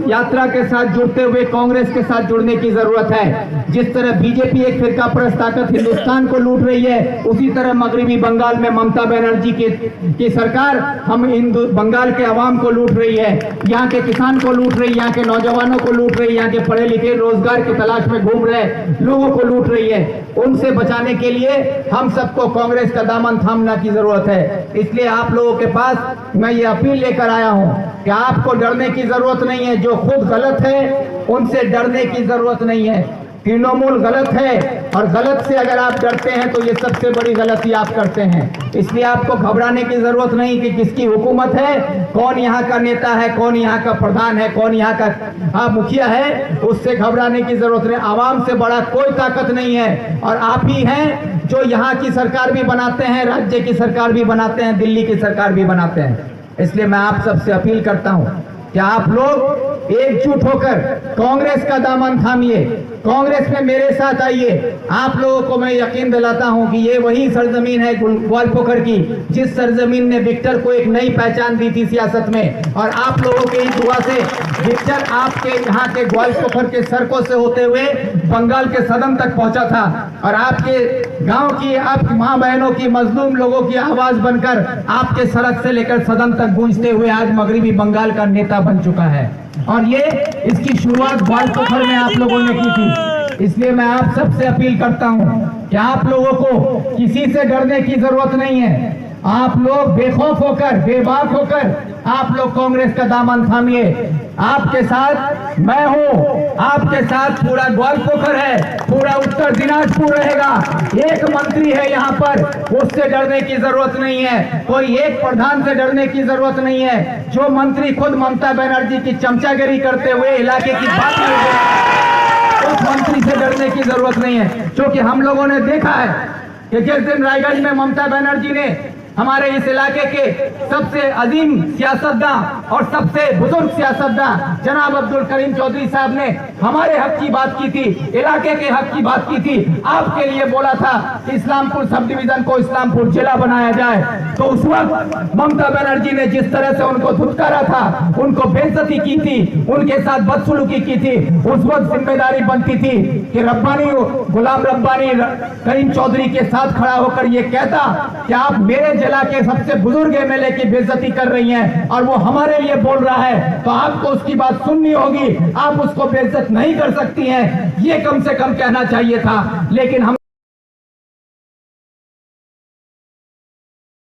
यात्रा के साथ जुड़ते हुए कांग्रेस के साथ जुड़ने की जरूरत है। जिस तरह बीजेपी एक फिरका परस्त ताकत हिंदुस्तान को लूट रही है, उसी तरह मगरबी बंगाल में ममता बनर्जी की सरकार हम बंगाल के अवाम को लूट रही है, यहाँ के किसान को लूट रही है, यहाँ के नौजवानों को लूट रही है, यहाँ के पढ़े लिखे रोजगार की तलाश में घूम रहे लोगों को लूट रही है। उनसे बचाने के लिए हम सबको कांग्रेस का दामन थामना की जरूरत है। इसलिए आप लोगों के पास मैं ये अपील लेकर आया हूँ कि आपको डरने की जरूरत नहीं है। जो खुद गलत है उनसे डरने की जरूरत नहीं है। तृणमूल गलत है और गलत से अगर आप डरते हैं तो ये सबसे बड़ी गलती आप करते हैं। इसलिए आपको घबराने की जरूरत नहीं कि किसकी हुकूमत है, कौन यहाँ का नेता है, कौन यहाँ का प्रधान है, कौन यहाँ का मुखिया है, उससे घबराने की जरूरत नहीं। आवाम से बड़ा कोई ताकत नहीं है और आप ही हैं जो यहाँ की सरकार भी बनाते हैं, राज्य की सरकार भी बनाते हैं, दिल्ली की सरकार भी बनाते हैं। इसलिए मैं आप सबसे अपील करता हूँ कि आप लोग एकजुट होकर कांग्रेस का दामन थामिए, कांग्रेस में मेरे साथ आइए। आप लोगों को मैं यकीन दिलाता हूं कि ये वही सरजमीन है ग्वालपोखर की, जिस सरजमीन ने विक्टर को एक नई पहचान दी थी सियासत में। और आप लोगों के इस दुआ से विक्टर आपके यहाँ के ग्वालपोखर के सड़कों से होते हुए बंगाल के सदन तक पहुंचा था और आपके गांव की, आपकी माँ बहनों की, मजलूम लोगों की आवाज बनकर आपके सड़क से लेकर सदन तक गूंजते हुए आज मगरबी बंगाल का नेता बन चुका है। और ये इसकी शुरुआत ग्वालपोखर में आप लोगों ने की थी। इसलिए मैं आप सबसे अपील करता हूं कि आप लोगों को किसी से डरने की जरूरत नहीं है। आप लोग बेखौफ होकर, बेबाक होकर आप लोग कांग्रेस का दामन थामिए। आपके साथ मैं हूं, आपके साथ पूरा ग्वालपोखर है, पूरा उत्तर दिनाजपुर रहेगा। एक मंत्री है यहाँ पर, उससे डरने की जरूरत नहीं है। कोई एक प्रधान से डरने की जरूरत नहीं है। जो मंत्री खुद ममता बनर्जी की चमचागिरी करते हुए इलाके की बात करते, उस मंत्री से डरने की जरूरत नहीं है। क्योंकि हम लोगों ने देखा है कि जिस दिन रायगंज में ममता बनर्जी ने हमारे इस इलाके के सबसे अजीम सियासतदान और सबसे बुजुर्ग सियासतदान जनाब अब्दुल करीम चौधरी साहब ने हमारे हक की बात की थी, इलाके के हक की बात की थी, आपके लिए बोला था कि इस्लामपुर सब डिवीजन को इस्लामपुर जिला बनाया जाए। तो उस वक्त ममता बनर्जी ने जिस तरह से उनको धुतकारा था, उनको बेइज्जती की थी, उनके साथ बदसलूकी की थी, उस वक्त जिम्मेदारी बनती थी कि रब्बानी, गुलाम रब्बानी करीम चौधरी के साथ खड़ा होकर ये कहता कि आप मेरे जिला के सबसे बुजुर्ग एमएलए की बेइज्जती कर रही हैं और वो हमारे लिए बोल रहा है, तो आपको उसकी बात सुननी होगी। आप उसको बेइज्जत नहीं कर सकती हैं, ये कम से कम कहना चाहिए था। लेकिन हम